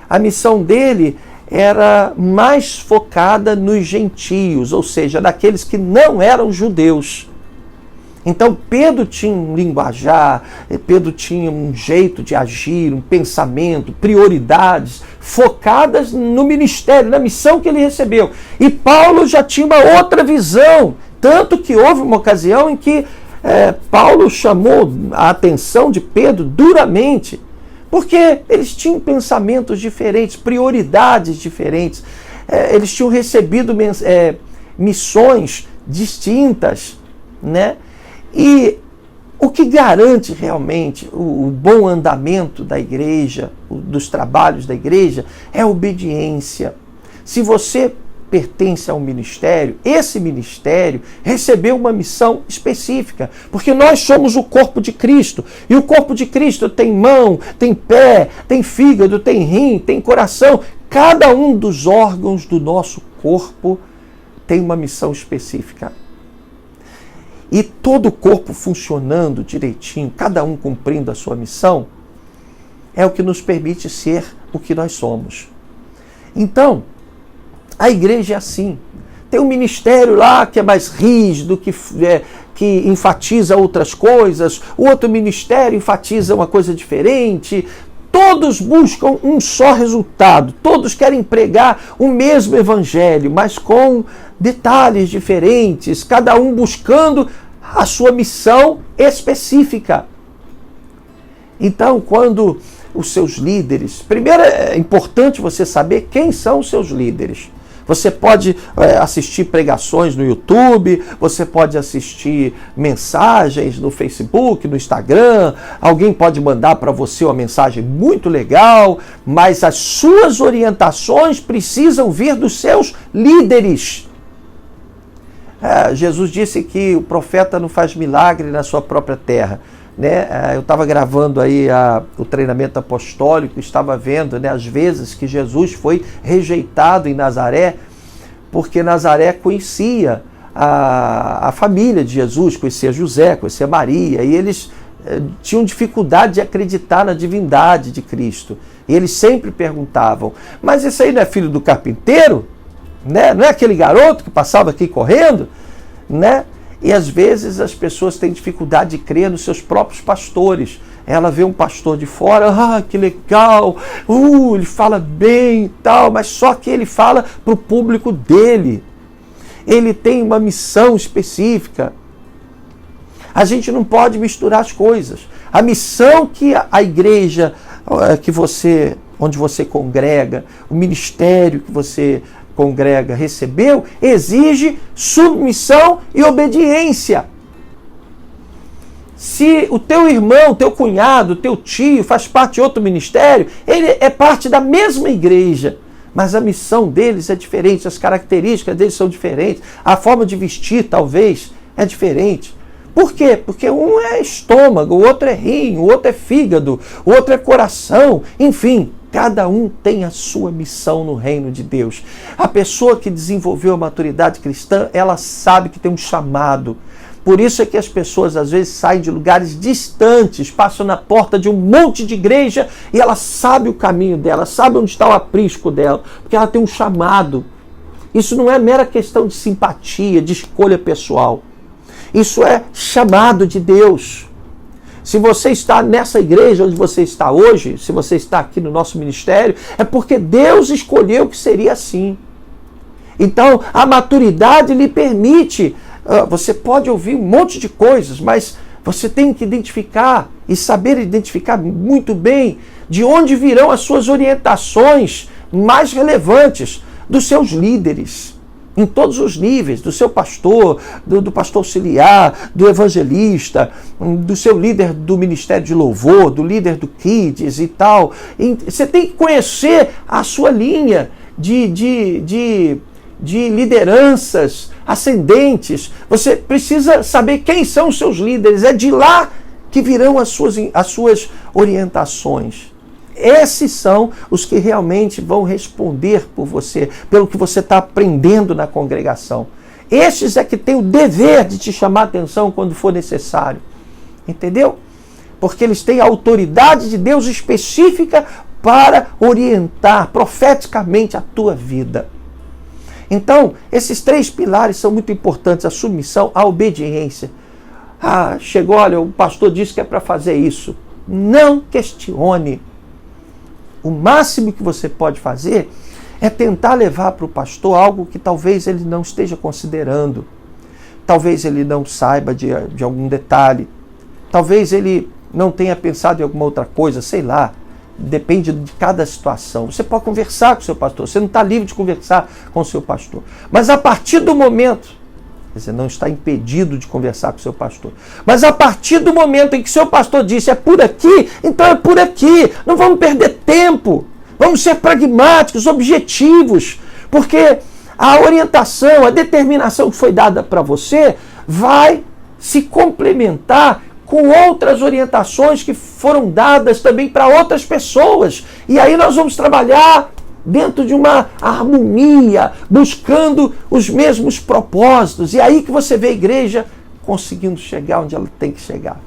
A missão dele era mais focada nos gentios, ou seja, naqueles que não eram judeus. Então Pedro tinha um linguajar, Pedro tinha um jeito de agir, um pensamento, prioridades focadas no ministério, na missão que ele recebeu. E Paulo já tinha uma outra visão, tanto que houve uma ocasião em que Paulo chamou a atenção de Pedro duramente, porque eles tinham pensamentos diferentes, prioridades diferentes, eles tinham recebido missões distintas, né? E o que garante realmente o bom andamento da igreja, dos trabalhos da igreja, é a obediência. Se você pertence a um ministério, esse ministério recebeu uma missão específica, porque nós somos o corpo de Cristo, e o corpo de Cristo tem mão, tem pé, tem fígado, tem rim, tem coração. Cada um dos órgãos do nosso corpo tem uma missão específica. E todo o corpo funcionando direitinho, cada um cumprindo a sua missão, é o que nos permite ser o que nós somos. Então, a igreja é assim. Tem um ministério lá que é mais rígido, que enfatiza outras coisas. O outro ministério enfatiza uma coisa diferente. Todos buscam um só resultado. Todos querem pregar o mesmo evangelho, mas com detalhes diferentes. Cada um buscando a sua missão específica. Então, quando os seus líderes... Primeiro, é importante você saber quem são os seus líderes. Você pode assistir pregações no YouTube, você pode assistir mensagens no Facebook, no Instagram, alguém pode mandar para você uma mensagem muito legal, mas as suas orientações precisam vir dos seus líderes. Jesus disse que o profeta não faz milagre na sua própria terra. Eu estava gravando aí o treinamento apostólico, estava vendo as vezes que Jesus foi rejeitado em Nazaré, porque Nazaré conhecia a família de Jesus, conhecia José, conhecia Maria, e eles tinham dificuldade de acreditar na divindade de Cristo. E eles sempre perguntavam, mas esse aí não é filho do carpinteiro? Não é aquele garoto que passava aqui correndo? E às vezes as pessoas têm dificuldade de crer nos seus próprios pastores. Ela vê um pastor de fora, que legal, ele fala bem e tal, mas só que ele fala para o público dele. Ele tem uma missão específica. A gente não pode misturar as coisas. A missão que a igreja onde você congrega, o ministério que você congrega recebeu, exige submissão e obediência. Se o teu irmão, teu cunhado, teu tio faz parte de outro ministério, ele é parte da mesma igreja, mas a missão deles é diferente, as características deles são diferentes, a forma de vestir talvez é diferente. Por quê? Porque um é estômago, o outro é rim, o outro é fígado, o outro é coração, enfim. Cada um tem a sua missão no reino de Deus. A pessoa que desenvolveu a maturidade cristã, ela sabe que tem um chamado. Por isso é que as pessoas às vezes saem de lugares distantes, passam na porta de um monte de igreja e ela sabe o caminho dela, sabe onde está o aprisco dela, porque ela tem um chamado. Isso não é mera questão de simpatia, de escolha pessoal. Isso é chamado de Deus. Se você está nessa igreja onde você está hoje, se você está aqui no nosso ministério, é porque Deus escolheu que seria assim. Então, a maturidade lhe permite, você pode ouvir um monte de coisas, mas você tem que identificar e saber identificar muito bem de onde virão as suas orientações mais relevantes dos seus líderes. Em todos os níveis, do seu pastor, do pastor auxiliar, do evangelista, do seu líder do ministério de louvor, do líder do Kids e tal. Você tem que conhecer a sua linha de lideranças ascendentes. Você precisa saber quem são os seus líderes. É de lá que virão as suas orientações. Esses são os que realmente vão responder por você, pelo que você está aprendendo na congregação. Estes é que têm o dever de te chamar a atenção quando for necessário. Entendeu? Porque eles têm a autoridade de Deus específica para orientar profeticamente a tua vida. Então, esses 3 pilares são muito importantes: a submissão, a obediência. Chegou, olha, o pastor disse que é para fazer isso. Não questione. O máximo que você pode fazer é tentar levar para o pastor algo que talvez ele não esteja considerando. Talvez ele não saiba de algum detalhe. Talvez ele não tenha pensado em alguma outra coisa, sei lá. Depende de cada situação. Você pode conversar com o seu pastor. Você não está livre de conversar com o seu pastor. Mas a partir do momento... Você não está impedido de conversar com o seu pastor. Mas a partir do momento em que seu pastor disse é por aqui, então é por aqui. Não vamos perder tempo. Vamos ser pragmáticos, objetivos. Porque a orientação, a determinação que foi dada para você vai se complementar com outras orientações que foram dadas também para outras pessoas. E aí nós vamos trabalhar dentro de uma harmonia, buscando os mesmos propósitos. E aí que você vê a igreja conseguindo chegar onde ela tem que chegar.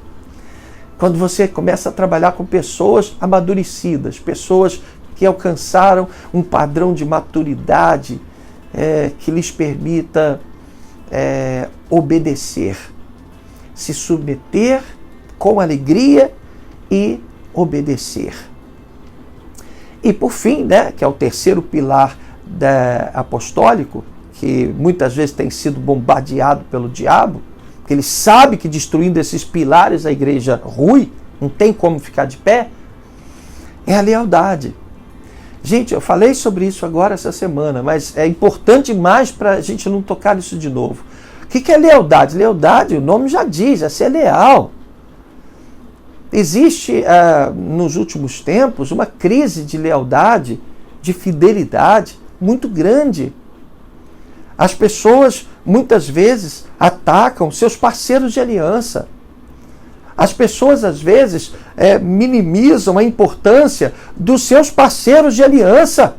Quando você começa a trabalhar com pessoas amadurecidas, pessoas que alcançaram um padrão de maturidade que lhes permita obedecer, se submeter com alegria e obedecer. E por fim, né, que é o 3º pilar apostólico, que muitas vezes tem sido bombardeado pelo diabo, porque ele sabe que destruindo esses pilares a igreja rui, não tem como ficar de pé, é a lealdade. Gente, eu falei sobre isso agora essa semana, mas é importante mais para a gente não tocar nisso de novo. O que é lealdade? Lealdade, o nome já diz, é ser leal. Existe, nos últimos tempos, uma crise de lealdade, de fidelidade muito grande. As pessoas, muitas vezes, atacam seus parceiros de aliança. As pessoas, às vezes, minimizam a importância dos seus parceiros de aliança.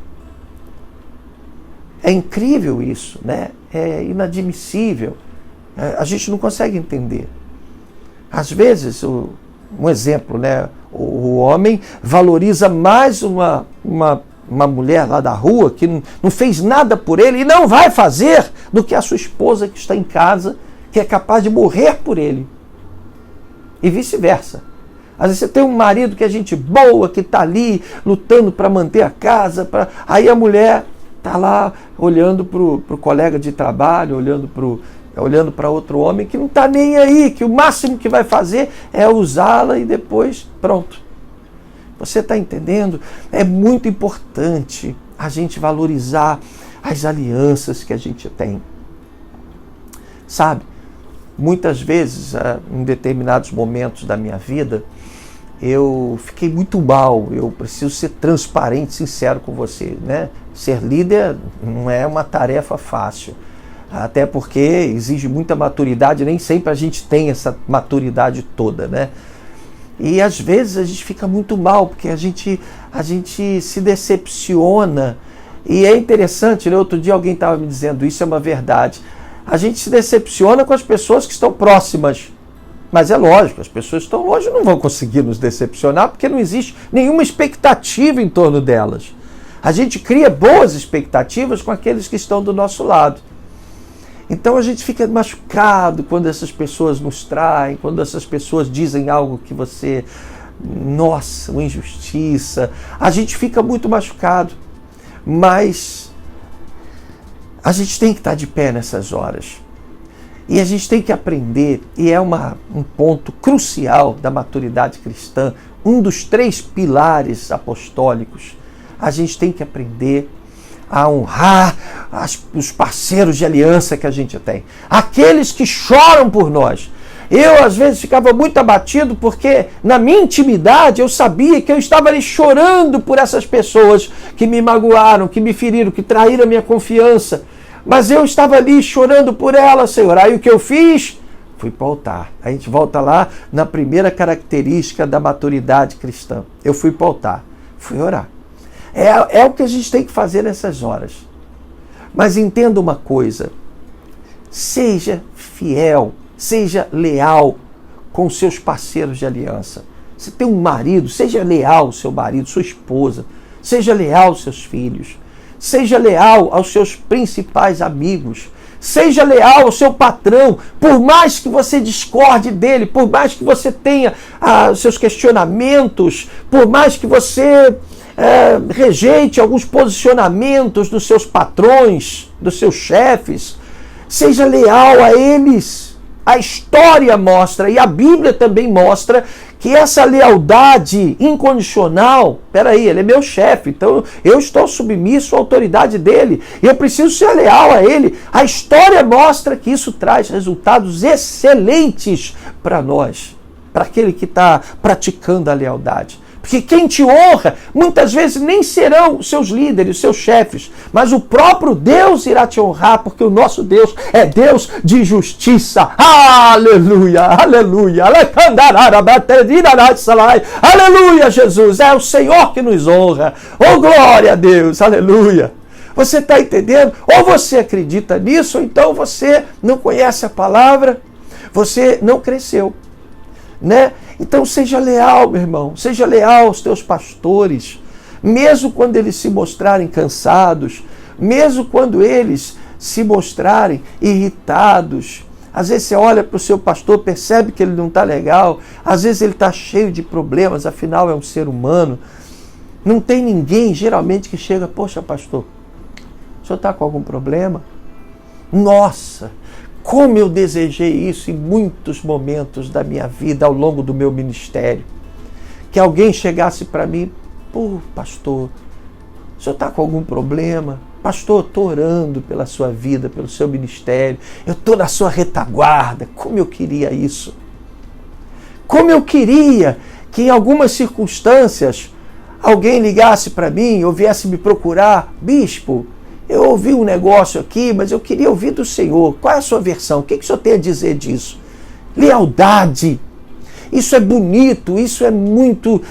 É incrível isso, né? É inadmissível. A gente não consegue entender. Às vezes, um exemplo, né? O homem valoriza mais uma mulher lá da rua que não fez nada por ele e não vai fazer do que a sua esposa que está em casa, que é capaz de morrer por ele. E vice-versa. Às vezes você tem um marido que é gente boa, que está ali lutando para manter a casa, aí a mulher está lá olhando para o colega de trabalho, olhando para outro homem que não está nem aí, que o máximo que vai fazer é usá-la e depois pronto. Você está entendendo? É muito importante a gente valorizar as alianças que a gente tem. Sabe, muitas vezes, em determinados momentos da minha vida, eu fiquei muito mal. Eu preciso ser transparente, sincero com você, né? Ser líder não é uma tarefa fácil. até porque exige muita maturidade, nem sempre a gente tem essa maturidade toda, né? E às vezes a gente fica muito mal, porque a gente se decepciona. E é interessante, né? Outro dia alguém estava me dizendo, isso é uma verdade. A gente se decepciona com as pessoas que estão próximas. Mas é lógico, as pessoas que estão longe não vão conseguir nos decepcionar, porque não existe nenhuma expectativa em torno delas. A gente cria boas expectativas com aqueles que estão do nosso lado. Então a gente fica machucado quando essas pessoas nos traem, quando essas pessoas dizem algo que você... Nossa, uma injustiça. A gente fica muito machucado. Mas a gente tem que estar de pé nessas horas. E a gente tem que aprender, e é um ponto crucial da maturidade cristã, um dos 3 pilares apostólicos. A gente tem que aprender a honrar os parceiros de aliança que a gente tem. Aqueles que choram por nós. Eu, às vezes, ficava muito abatido porque, na minha intimidade, eu sabia que eu estava ali chorando por essas pessoas que me magoaram, que me feriram, que traíram a minha confiança. Mas eu estava ali chorando por elas, Senhor. Aí o que eu fiz? Fui para o altar. A gente volta lá na primeira característica da maturidade cristã. Eu fui para o altar. Fui orar. É o que a gente tem que fazer nessas horas. Mas entenda uma coisa. Seja fiel, seja leal com seus parceiros de aliança. Você tem um marido, seja leal ao seu marido, sua esposa. Seja leal aos seus filhos. Seja leal aos seus principais amigos. Seja leal ao seu patrão. Por mais que você discorde dele, por mais que você tenha seus questionamentos, por mais que você rejeite alguns posicionamentos dos seus patrões, dos seus chefes, seja leal a eles. A história mostra, e a Bíblia também mostra, que essa lealdade incondicional, peraí, ele é meu chefe, então eu estou submisso à autoridade dele, e eu preciso ser leal a ele. A história mostra que isso traz resultados excelentes para nós, para aquele que está praticando a lealdade. Porque quem te honra, muitas vezes nem serão os seus líderes, os seus chefes, mas o próprio Deus irá te honrar, porque o nosso Deus é Deus de justiça. Aleluia, aleluia, aleluia, Jesus, é o Senhor que nos honra. Oh, glória a Deus, aleluia. Você está entendendo? Ou você acredita nisso, ou então você não conhece a palavra, você não cresceu, né? Então seja leal, meu irmão, seja leal aos teus pastores, mesmo quando eles se mostrarem cansados, mesmo quando eles se mostrarem irritados. Às vezes você olha para o seu pastor, percebe que ele não está legal, às vezes ele está cheio de problemas, afinal é um ser humano. Não tem ninguém, geralmente, que chega, poxa pastor, o senhor está com algum problema? Nossa, como eu desejei isso em muitos momentos da minha vida, ao longo do meu ministério. Que alguém chegasse para mim, pô, pastor, o senhor está com algum problema? Pastor, eu estou orando pela sua vida, pelo seu ministério, eu estou na sua retaguarda. Como eu queria isso. Como eu queria que em algumas circunstâncias alguém ligasse para mim ou viesse me procurar, bispo, eu ouvi um negócio aqui, mas eu queria ouvir do Senhor. Qual é a sua versão? O que o Senhor tem a dizer disso? Lealdade. Isso é bonito, isso é muito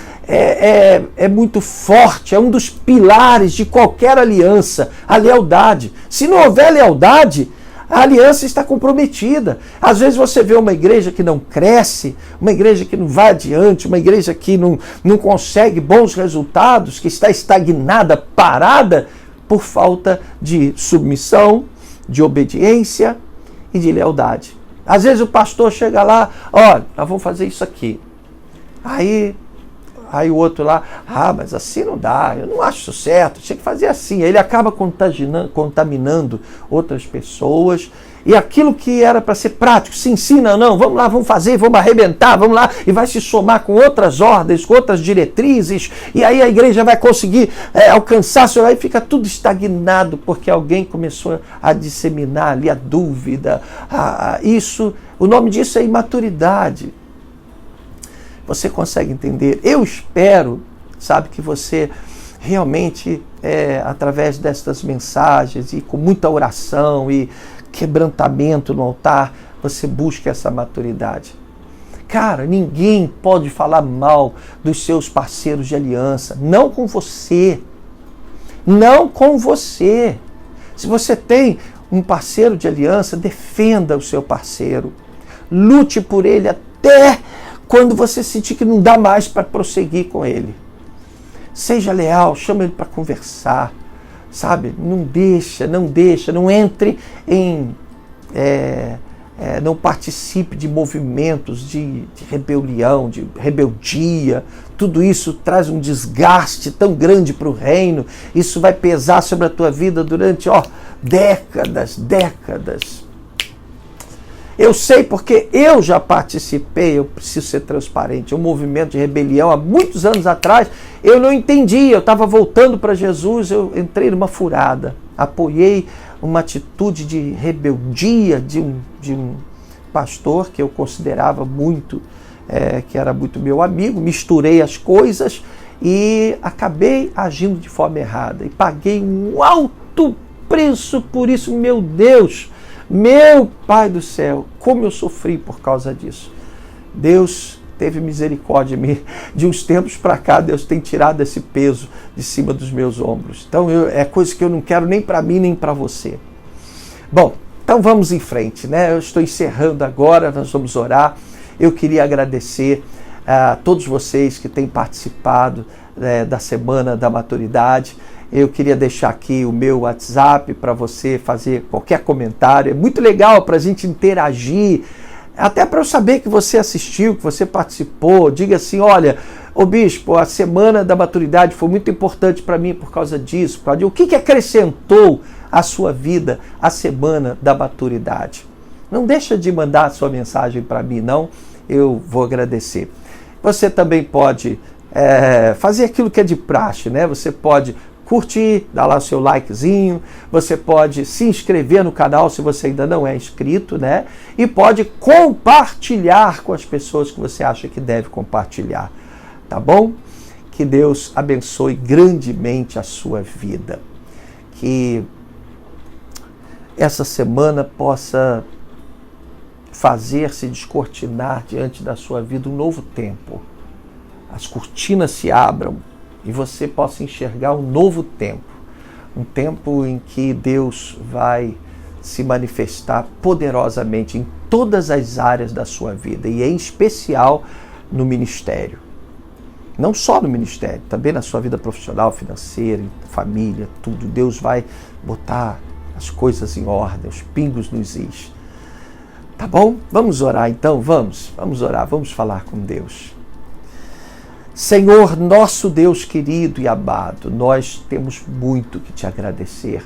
forte, é um dos pilares de qualquer aliança, a lealdade. Se não houver lealdade, a aliança está comprometida. Às vezes você vê uma igreja que não cresce, uma igreja que não vai adiante, uma igreja que não consegue bons resultados, que está estagnada, parada, por falta de submissão, de obediência e de lealdade. Às vezes o pastor chega lá, olha, nós vamos fazer isso aqui. Aí o outro lá, mas assim não dá, eu não acho isso certo, tinha que fazer assim. Aí ele acaba contaminando outras pessoas. E aquilo que era para ser prático, se ensina, não, vamos lá, vamos fazer, vamos arrebentar, vamos lá, e vai se somar com outras ordens, com outras diretrizes, e aí a igreja vai conseguir alcançar, aí fica tudo estagnado, porque alguém começou a disseminar ali a dúvida, o nome disso é imaturidade. Você consegue entender? Eu espero, sabe, que você realmente, através destas mensagens, e com muita oração, e quebrantamento no altar, você busca essa maturidade. Cara, ninguém pode falar mal dos seus parceiros de aliança, não com você. Não com você. Se você tem um parceiro de aliança, defenda o seu parceiro. Lute por ele até quando você sentir que não dá mais para prosseguir com ele. Seja leal, chama ele para conversar, sabe? Não entre em... não participe de movimentos de rebelião, de rebeldia. Tudo isso traz um desgaste tão grande para o reino. Isso vai pesar sobre a tua vida durante décadas. Eu sei porque eu já participei, eu preciso ser transparente, um movimento de rebelião há muitos anos atrás. Eu não entendi, eu estava voltando para Jesus, eu entrei numa furada, apoiei uma atitude de rebeldia de um pastor que eu considerava muito, que era muito meu amigo, misturei as coisas e acabei agindo de forma errada e paguei um alto preço por isso. Meu Deus, meu Pai do céu, como eu sofri por causa disso. Deus teve misericórdia de mim. De uns tempos para cá, Deus tem tirado esse peso de cima dos meus ombros. Então, é coisa que eu não quero nem para mim, nem para você. Bom, então vamos em frente, né? Eu estou encerrando agora, nós vamos orar. Eu queria agradecer a todos vocês que têm participado da Semana da Maturidade. Eu queria deixar aqui o meu WhatsApp para você fazer qualquer comentário. É muito legal para a gente interagir, até para eu saber que você assistiu, que você participou. Diga assim, olha, bispo, a Semana da Maturidade foi muito importante para mim por causa disso. O que acrescentou à sua vida a Semana da Maturidade? Não deixa de mandar a sua mensagem para mim, não. Eu vou agradecer. Você também pode fazer aquilo que é de praxe, né? Você pode curtir, dar lá o seu likezinho, você pode se inscrever no canal se você ainda não é inscrito, né? E pode compartilhar com as pessoas que você acha que deve compartilhar, tá bom? Que Deus abençoe grandemente a sua vida. Que essa semana possa fazer-se descortinar diante da sua vida um novo tempo. As cortinas se abram e você possa enxergar um novo tempo. Um tempo em que Deus vai se manifestar poderosamente em todas as áreas da sua vida e em especial no ministério. Não só no ministério, também na sua vida profissional, financeira, família, tudo. Deus vai botar as coisas em ordem, os pingos nos is. Tá bom? Vamos orar então? Vamos orar, vamos falar com Deus. Senhor, nosso Deus querido e amado, nós temos muito que te agradecer.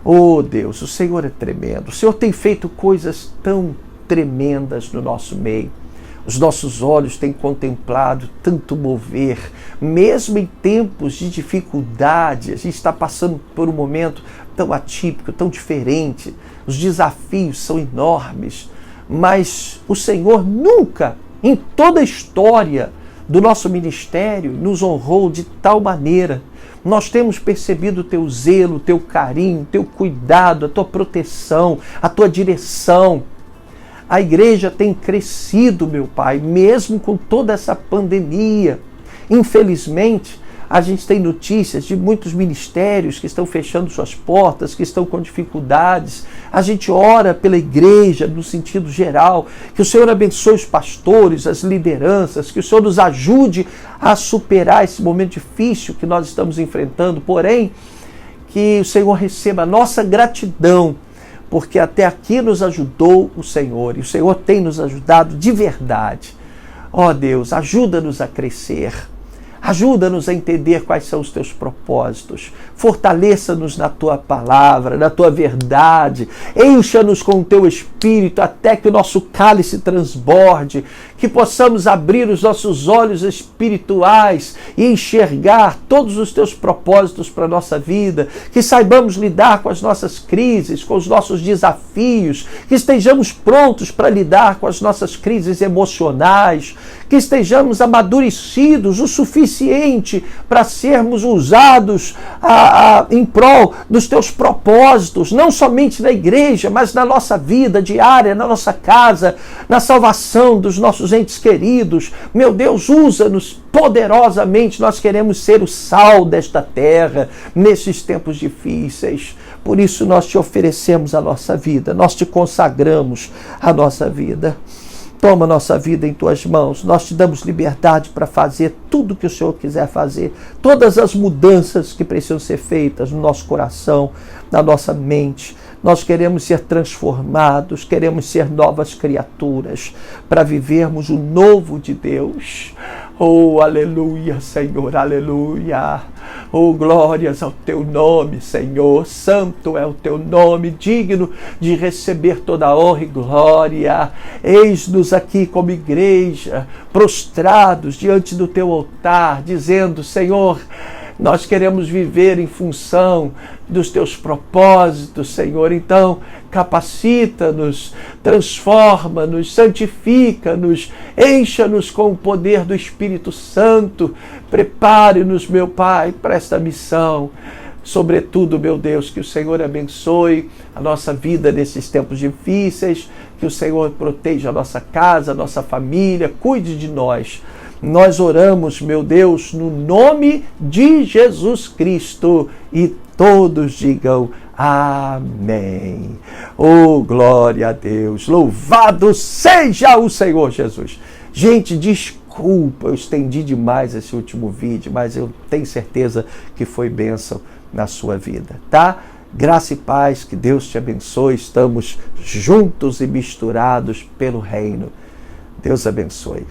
Oh Deus, o Senhor é tremendo. O Senhor tem feito coisas tão tremendas no nosso meio. Os nossos olhos têm contemplado tanto mover, mesmo em tempos de dificuldade. A gente está passando por um momento tão atípico, tão diferente. Os desafios são enormes, mas o Senhor nunca, em toda a história do nosso ministério, nos honrou de tal maneira. Nós temos percebido o teu zelo, o teu carinho, o teu cuidado, a tua proteção, a tua direção. A igreja tem crescido, meu Pai, mesmo com toda essa pandemia. Infelizmente, a gente tem notícias de muitos ministérios que estão fechando suas portas, que estão com dificuldades. A gente ora pela igreja no sentido geral, que o Senhor abençoe os pastores, as lideranças, que o Senhor nos ajude a superar esse momento difícil que nós estamos enfrentando. Porém, que o Senhor receba a nossa gratidão, porque até aqui nos ajudou o Senhor, e o Senhor tem nos ajudado de verdade. Ó Deus, ajuda-nos a crescer. Ajuda-nos a entender quais são os teus propósitos. Fortaleça-nos na tua palavra, na tua verdade. Encha-nos com o teu espírito até que o nosso cálice transborde. Que possamos abrir os nossos olhos espirituais e enxergar todos os teus propósitos para a nossa vida. Que saibamos lidar com as nossas crises, com os nossos desafios. Que estejamos prontos para lidar com as nossas crises emocionais. Que estejamos amadurecidos o suficiente suficiente para sermos usados em prol dos teus propósitos, não somente na igreja, mas na nossa vida diária, na nossa casa, na salvação dos nossos entes queridos. Meu Deus, usa-nos poderosamente. Nós queremos ser o sal desta terra nesses tempos difíceis. Por isso nós te oferecemos a nossa vida, nós te consagramos a nossa vida. Toma nossa vida em tuas mãos, nós te damos liberdade para fazer tudo que o Senhor quiser fazer, todas as mudanças que precisam ser feitas no nosso coração, na nossa mente. Nós queremos ser transformados, queremos ser novas criaturas, para vivermos o novo de Deus. Oh, aleluia, Senhor, aleluia. Oh, glórias ao teu nome, Senhor. Santo é o teu nome, digno de receber toda a honra e glória. Eis-nos aqui como igreja, prostrados diante do teu altar, dizendo: Senhor, nós queremos viver em função dos teus propósitos, Senhor. Então, capacita-nos, transforma-nos, santifica-nos, encha-nos com o poder do Espírito Santo. Prepare-nos, meu Pai, para esta missão. Sobretudo, meu Deus, que o Senhor abençoe a nossa vida nesses tempos difíceis, que o Senhor proteja a nossa casa, a nossa família, cuide de nós. Nós oramos, meu Deus, no nome de Jesus Cristo, e todos digam amém. Oh, glória a Deus, louvado seja o Senhor Jesus. Gente, desculpa, eu estendi demais esse último vídeo, mas eu tenho certeza que foi bênção na sua vida, tá? Graça e paz, que Deus te abençoe. Estamos juntos e misturados pelo reino. Deus abençoe.